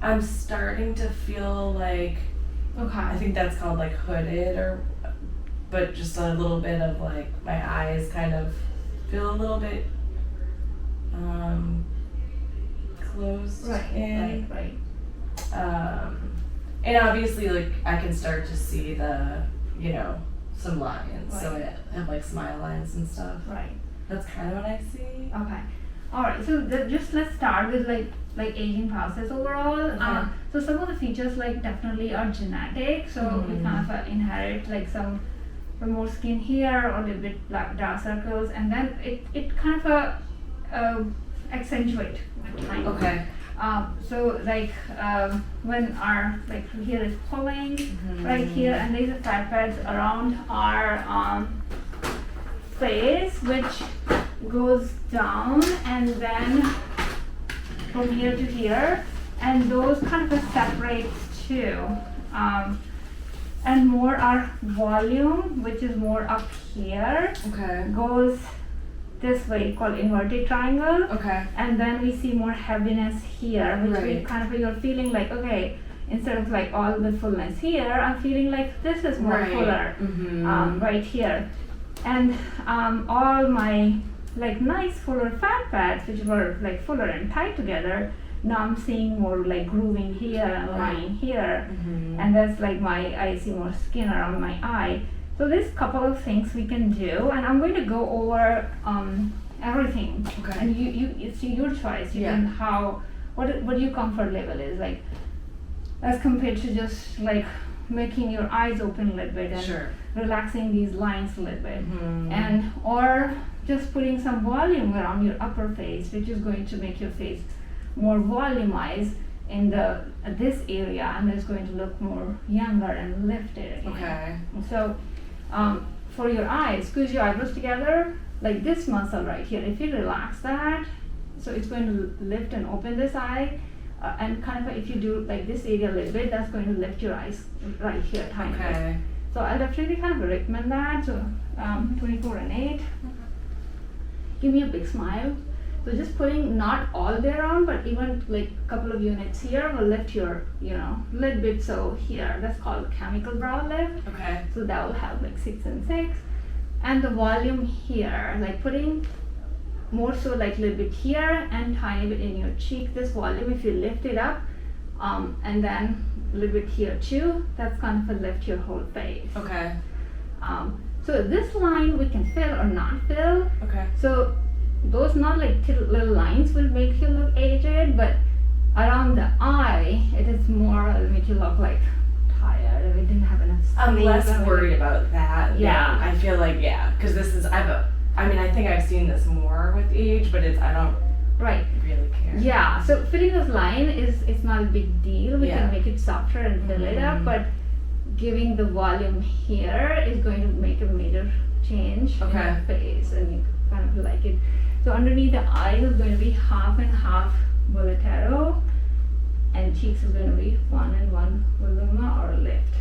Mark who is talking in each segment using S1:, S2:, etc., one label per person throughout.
S1: I'm starting to feel like,
S2: Okay.
S1: I think that's called like hooded but just a little bit of like my eyes kind of feel a little bit closed in.
S2: Right.
S1: And obviously like I can start to see the, some lines.
S2: Right.
S1: So I have like smile lines and stuff.
S2: Right.
S1: That's kind of what I see.
S2: Okay. All right. So just let's start with like aging process overall.
S1: Okay.
S2: So some of the features like definitely are genetic. So we kind of inherit like some more skin here or a little bit dark circles, and then it kind of accentuate with time.
S1: Okay.
S2: So like when our like here is pulling right here, and these are fat pads around our face, which goes down and then from here to here, and those kind of separate too. And more our volume, which is more up here,
S1: Okay.
S2: goes this way, called inverted triangle.
S1: Okay.
S2: And then we see more heaviness here, which we
S1: Right.
S2: kind of, you're feeling like, okay, instead of like all the fullness here, I'm feeling like this is more
S1: Right.
S2: fuller,
S1: Mm-hmm.
S2: right here. And all my like nice fuller fat pads, which were like fuller and tight together, now I'm seeing more like grooving here and
S1: Right.
S2: line here.
S1: Mm-hmm.
S2: And that's like I see more skin around my eye. So there's a couple of things we can do, and I'm going to go over everything.
S1: Okay.
S2: And it's your choice. You
S1: Yeah.
S2: can what your comfort level is like, as compared to just like making your eyes open a little bit and
S1: Sure.
S2: relaxing these lines a little bit,
S1: Mm-hmm.
S2: and or just putting some volume around your upper face, which is going to make your face more volumized in this area, and it's going to look more younger and lifted again.
S1: Okay.
S2: So for your eyes, squeeze your eyebrows together, like this muscle right here. If you relax that, so it's going to lift and open this eye, and kind of if you do like this area a little bit, that's going to lift your eyes right here tiny bit.
S1: Okay.
S2: So I'll definitely kind of recommend that. So 24 and 8. Give me a big smile. So just putting not all the way around, but even like a couple of units here will lift your, little bit. So here, that's called chemical brow lift.
S1: Okay.
S2: So that will have like 6 and 6. And the volume here, like putting more so like a little bit here and tiny bit in your cheek. This volume, if you lift it up, and then a little bit here too, that's kind of a lift your whole face.
S1: Okay.
S2: So this line we can fill or not fill.
S1: Okay.
S2: So those not like little lines will make you look aged, but around the eye, it is more, it'll make you look like tired. We didn't have enough sleep.
S1: I'm less worried about that.
S2: Yeah.
S1: I feel like, because this is, I think I've seen this more with age, but I don't
S2: Right.
S1: really care.
S2: Yeah. So filling this line is not a big deal. We
S1: Yeah.
S2: can make it softer and fill it up, but giving the volume here is going to make a major change in
S1: Okay.
S2: your face, and you kind of like it. So underneath the eyes is going to be half and half Volatero, and cheeks is going to be 1 and 1 Voluma or lift.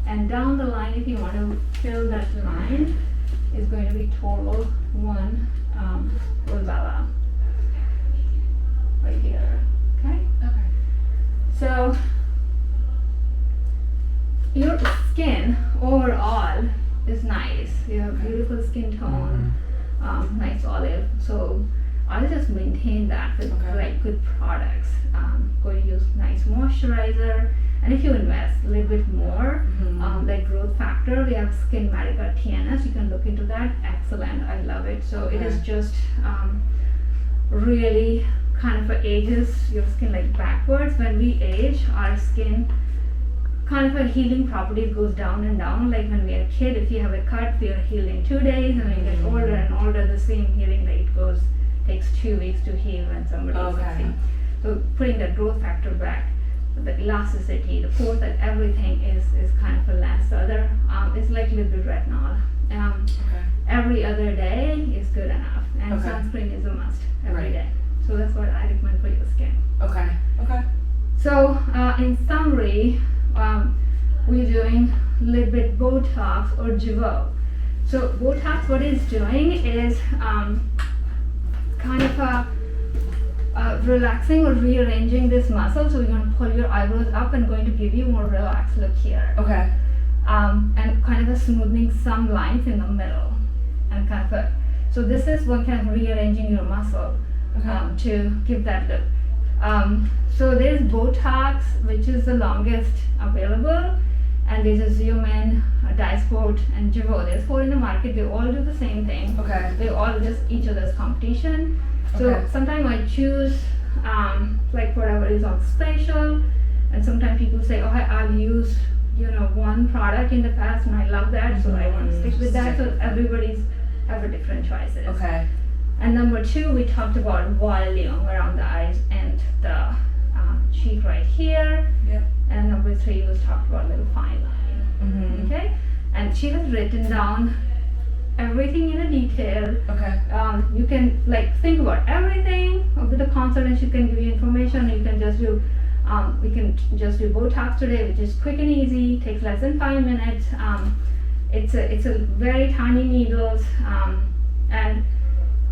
S2: And down the line, if you want to fill that line, is going to be total 1 Volbella right here. Okay.
S1: Okay.
S2: So your skin overall is nice. You have beautiful skin tone, nice olive. So I'll just maintain that with
S1: Okay.
S2: like good products. Going to use nice moisturizer, and if you invest a little bit more, like growth factor, we have Skin Medica TNS. You can look into that. Excellent. I love it. So it is
S1: Okay.
S2: just really kind of ages your skin like backwards. When we age, our skin kind of a healing properties goes down and down. Like when we are a kid, if you have a cut, we are healed in 2 days, and when you get older and older, the same healing rate takes 2 weeks to heal when somebody is
S1: Okay.
S2: 60. So putting the growth factor back, the elasticity, the pores, and everything is kind of a less. So other it's like a little bit retinol.
S1: Okay.
S2: Every other day is good enough, and
S1: Okay.
S2: sunscreen is a must every
S1: Right.
S2: day. So that's what I recommend for your skin.
S1: Okay. Okay.
S2: So in summary, we're doing a little bit Botox or Jeuveau. So Botox, what it's doing is kind of relaxing or rearranging this muscle. So we're going to pull your eyebrows up and going to give you more relaxed look here.
S1: Okay.
S2: And kind of a smoothing some lines in the middle, and kind of so this is one kind of rearranging your muscle to give that look. So there's Botox, which is the longest available, and there's a Zoom In, a Dysport, and Jeuveau. There's 4 in the market. They all do the same thing.
S1: Okay.
S2: They all just each other's competition. So
S1: Okay.
S2: sometimes I choose like whatever is on special, and sometimes people say, oh, I've used one product in the past and I love that, so I want to stick with that. So everybody's have a different choices.
S1: Okay.
S2: And number 2, we talked about volume around the eyes and the cheek right here.
S1: Yep.
S2: And number 3 was talked about little fine line.
S1: Mm-hmm.
S2: Okay. And she has written down everything in a detail.
S1: Okay.
S2: You can like think about everything with the consultant. She can give you information. You can just do we can just do Botox today, which is quick and easy, takes less than 5 minutes. It's a very tiny needles, and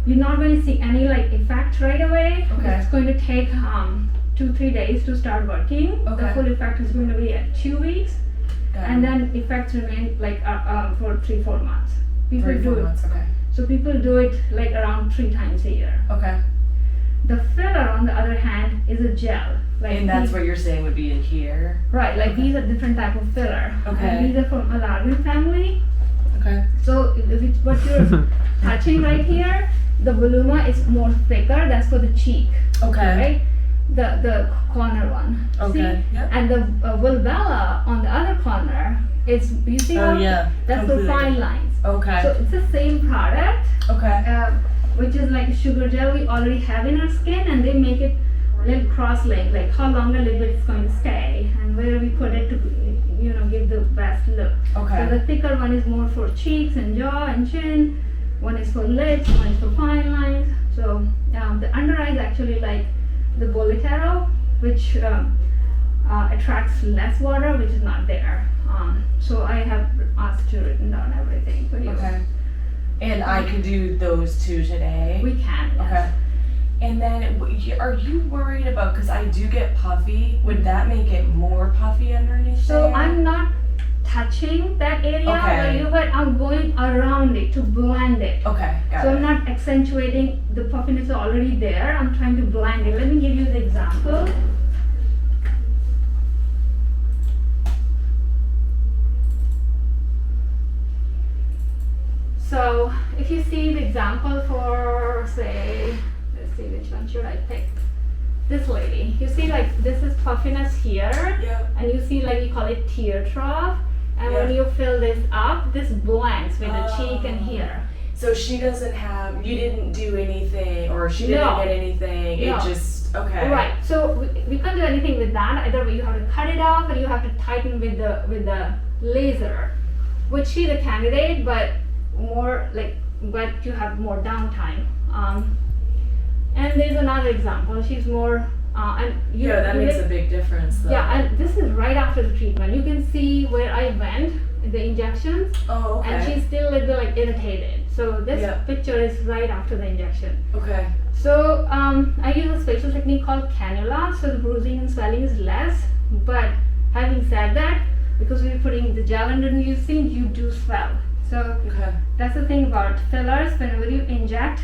S2: you're not going to see any like effect right away.
S1: Okay.
S2: It's going to take 2-3 days to start working.
S1: Okay.
S2: The full effect is going to be at 2 weeks,
S1: Got
S2: and
S1: it.
S2: then effects remain like for 3-4 months. People
S1: 3-4
S2: do it.
S1: months. Okay.
S2: So people do it like around 3 times a year.
S1: Okay.
S2: The filler, on the other hand, is a gel. Like
S1: And that's
S2: these-
S1: what you're saying would be in here.
S2: right. Like
S1: Okay.
S2: these are different type of filler.
S1: Okay.
S2: And these are from Alargan family.
S1: Okay.
S2: So if it's what you're touching right here, the voluma is more thicker. That's for the cheek,
S1: Okay.
S2: right? The corner one.
S1: Okay.
S2: See?
S1: Yep.
S2: And the vulvella on the other corner is, you see
S1: Oh
S2: how
S1: yeah.
S2: that's for
S1: Completely.
S2: fine lines.
S1: Okay.
S2: So it's the same product,
S1: Okay.
S2: which is like a sugar gel we already have in our skin, and they make it a little cross-linked, like how long a little bit it's going to stay and where we put it to give the best look.
S1: Okay.
S2: So the thicker one is more for cheeks and jaw and chin. One is for lips, one is for fine lines. So the under eye is actually like the Bolitero, which attracts less water, which is not there. So I have asked to written down everything for you.
S1: Okay. And I could do those 2 today.
S2: We can. Yes.
S1: Okay. And then, are you worried about, because I do get puffy, would that make it more puffy underneath
S2: So
S1: there?
S2: I'm not touching that area
S1: Okay.
S2: but I'm going around it to blend it.
S1: Okay, got
S2: So
S1: it.
S2: I'm not accentuating, the puffiness is already there. I'm trying to blend it. Let me give you the example. So if you see the example for, say, let's see which one should I pick. This lady, you see like this is puffiness here,
S1: Yep.
S2: and you see like you call it tear trough, and when
S1: Yeah.
S2: you fill this up, this blends with the cheek and here.
S1: So she doesn't have, you didn't do anything, or she didn't
S2: No.
S1: get anything,
S2: No.
S1: it just, okay.
S2: Right. So we can't do anything with that. Either way, you have to cut it off, or you have to tighten with the laser. Which she's a candidate, but more like, but you have more downtime. And there's another example. She's more, and you.
S1: Yeah, that
S2: you
S1: makes
S2: make-
S1: a big difference though.
S2: Yeah, and this is right after the treatment. You can see where I went in the injections,
S1: Oh, okay.
S2: and she's still a little like irritated. So this
S1: Yeah.
S2: picture is right after the injection.
S1: Okay.
S2: So I use a special technique called cannula, so the bruising and swelling is less. But having said that, because we're putting the gel underneath your skin, you do swell. So
S1: Okay.
S2: that's the thing about fillers. Whenever you inject,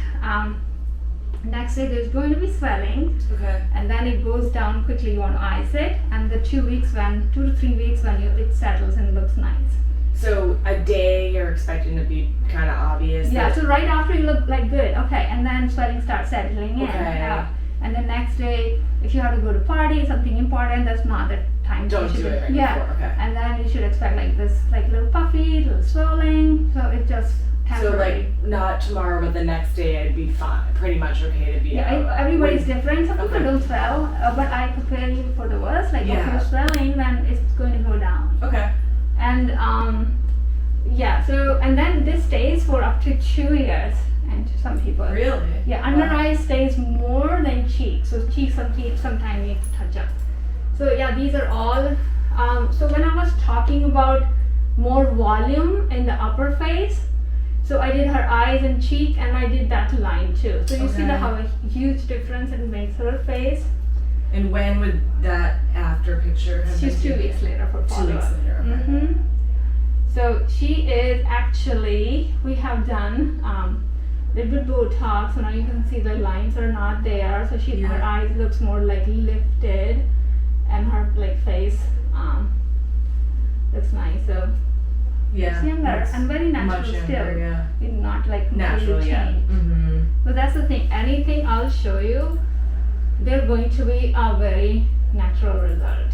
S2: next day there's going to be swelling,
S1: Okay.
S2: and then it goes down quickly. You want to ice it, and the 2 to 3 weeks when it settles and looks nice.
S1: So a day you're expecting to be kind of obvious.
S2: Yeah,
S1: that-
S2: so right after you look like good, okay, and then swelling starts settling in.
S1: Okay.
S2: And the next day, if you have to go to party, something important, that's not the time.
S1: Don't
S2: you should
S1: do it right
S2: Yeah,
S1: before, okay.
S2: and then you should expect like this, like little puffy, little swelling. So it just
S1: So
S2: temporary.
S1: like not tomorrow, but the next day I'd be fine, pretty much okay to be
S2: Yeah,
S1: out.
S2: everybody's different. Some people
S1: Okay.
S2: don't swell, but I prepare you for the worst. Like if
S1: Yeah.
S2: you're swelling, then it's going to go down.
S1: Okay.
S2: And yeah, so and then this stays for up to 2 years, and some people.
S1: Really?
S2: Yeah, under
S1: Wow.
S2: eye stays more than cheeks. So cheeks sometimes need to touch up. So yeah, these are all. So when I was talking about more volume in the upper face, So I did her eyes and cheek, and I did that line too. So you see
S1: Okay.
S2: that how a huge difference it makes her face.
S1: And when would that after picture have
S2: She's
S1: been
S2: 2 weeks later for
S1: 2
S2: follow-up.
S1: weeks later, okay.
S2: Mm-hmm. So she is actually, we have done little bit Botox, so now you can see the lines are not there. So she, her
S1: Yeah.
S2: eyes looks more like lifted, and her like face looks nice. So
S1: Yeah.
S2: it's younger
S1: that's
S2: and very natural
S1: much
S2: still.
S1: younger, yeah.
S2: Not like
S1: Natural,
S2: completely
S1: yeah.
S2: changed.
S1: Mm-hmm.
S2: But that's the thing. Anything I'll show you, they're going to be a very natural result.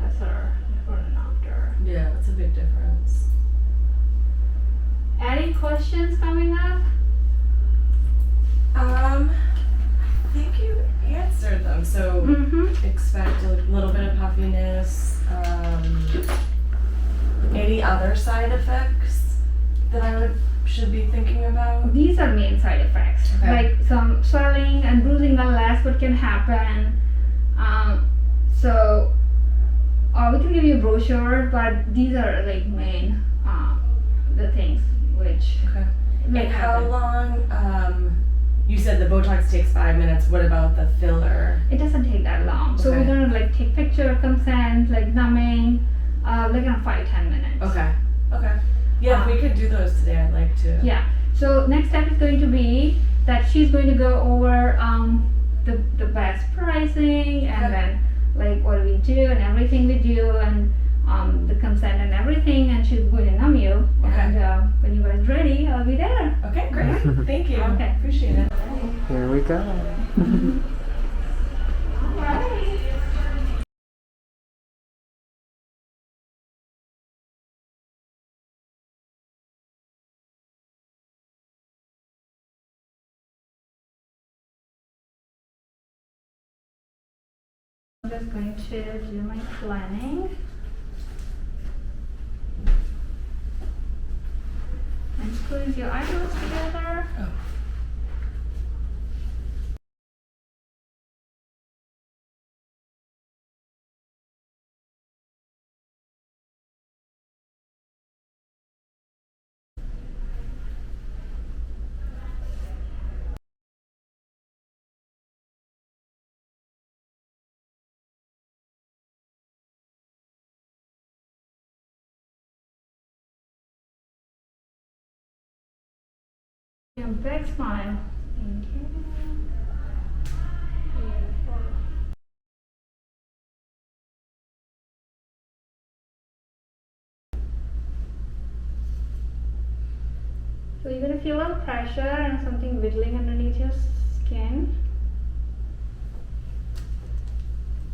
S2: That's her before and after.
S1: Yeah, that's a big difference.
S2: Any questions coming up?
S1: I think you answered them. So
S2: Mm-hmm.
S1: expect a little bit of puffiness. Any other side effects that I should be thinking about?
S2: These are main side effects.
S1: Okay.
S2: Like some swelling and bruising are less, but can happen. So we can give you a brochure, but these are like main the things which
S1: Okay.
S2: like
S1: And how
S2: happen.
S1: long? You said the Botox takes 5 minutes. What about the filler?
S2: It doesn't take that long. So we're
S1: Okay.
S2: gonna like take picture, consent, like numbing, like in 5-10 minutes.
S1: Okay. Okay. Yeah, if we could do those today, I'd like to.
S2: Yeah. So next step is going to be that she's going to go over the best pricing, and
S1: Okay.
S2: then like what we do and everything we do, and the consent and everything, and she's going to numb you.
S1: Okay.
S2: And when you guys ready, I'll be there.
S1: Okay, great. Thank you.
S2: Okay.
S1: Appreciate it.
S3: Here we go.
S2: Alright. I'm just going to do my planning. And squeeze your eyebrows together.
S1: Oh.
S2: A big smile. Thank you. Beautiful. So you're gonna feel a little pressure and something wiggling underneath your skin.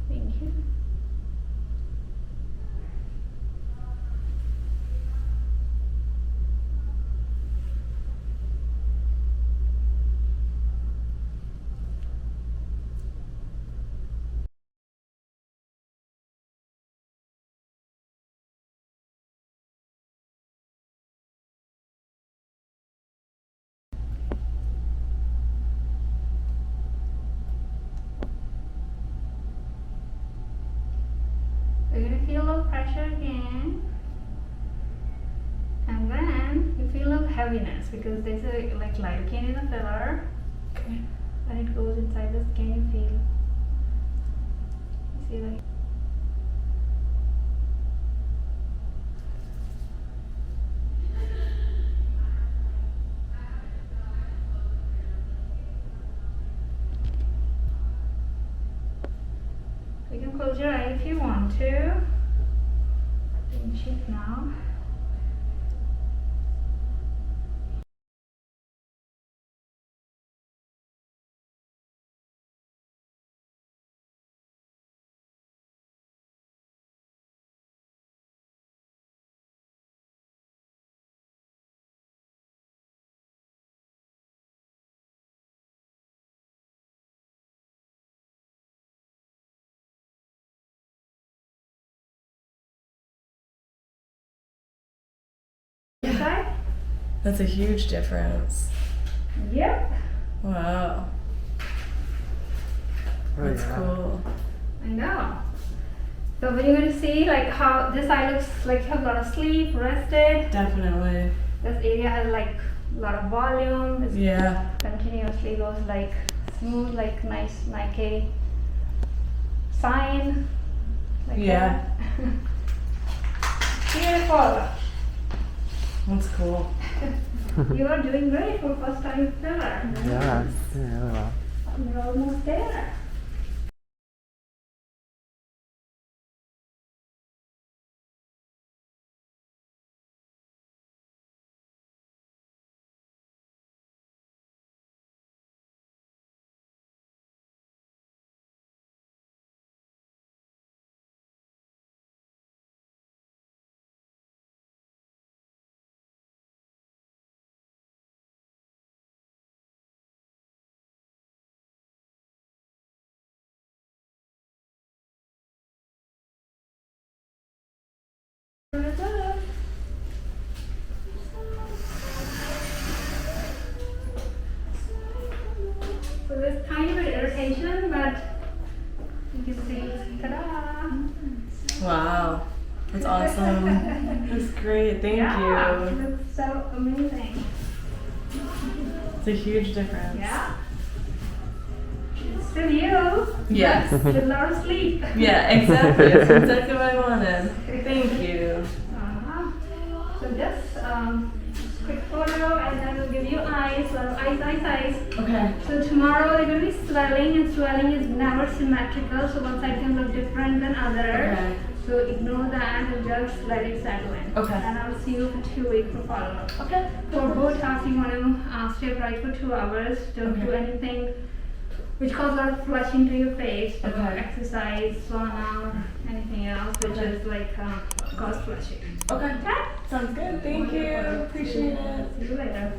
S2: Thank you. You're gonna feel a little pressure again. And then you feel a little heaviness because there's a like lidocaine in the filler.
S1: Okay.
S2: When it goes inside the skin, you feel. You see like. You can close your eye if you want to. Pinch it now. Inside?
S1: That's a huge difference.
S2: Yep.
S1: Wow.
S3: Oh,
S1: That's
S3: yeah.
S1: cool.
S2: I know. So when you're going to see like how this eye looks like you have a lot of sleep, rested.
S1: Definitely.
S2: This area has like a lot of volume. It's
S1: Yeah.
S2: continuously goes like smooth, like nice Nike sign. Like
S1: Yeah.
S2: that. Beautiful.
S1: That's cool.
S2: You are doing great for first time filler.
S3: Yeah, really well.
S2: You're almost there. So there's tiny bit irritation, but you can see, ta-da!
S1: Wow. That's awesome. That's great. Thank
S2: Yeah,
S1: you.
S2: it looks so amazing.
S1: It's a huge difference.
S2: Yeah. It's still you.
S1: Yes.
S2: With a lot of sleep.
S1: Yeah, exactly. That's exactly what I wanted. Thank you.
S2: Uh-huh. So just quick photo, and then we'll give you eyes, lot of eyes.
S1: Okay.
S2: So tomorrow they're going to be swelling, and swelling is never symmetrical, so one side can look different than other.
S1: Okay.
S2: So ignore that and just let it settle in.
S1: Okay.
S2: And I'll see you for 2 weeks for follow-up.
S1: Okay.
S2: For Botox, you want to stay bright for 2 hours. Don't do
S1: Okay.
S2: anything which causes a lot of flushing to your face. Don't
S1: Okay.
S2: exercise, sauna, or anything else which
S1: Okay.
S2: is like cause flushing.
S1: Okay.
S2: Okay?
S1: Sounds good. Thank you. Appreciate it.
S2: See you later.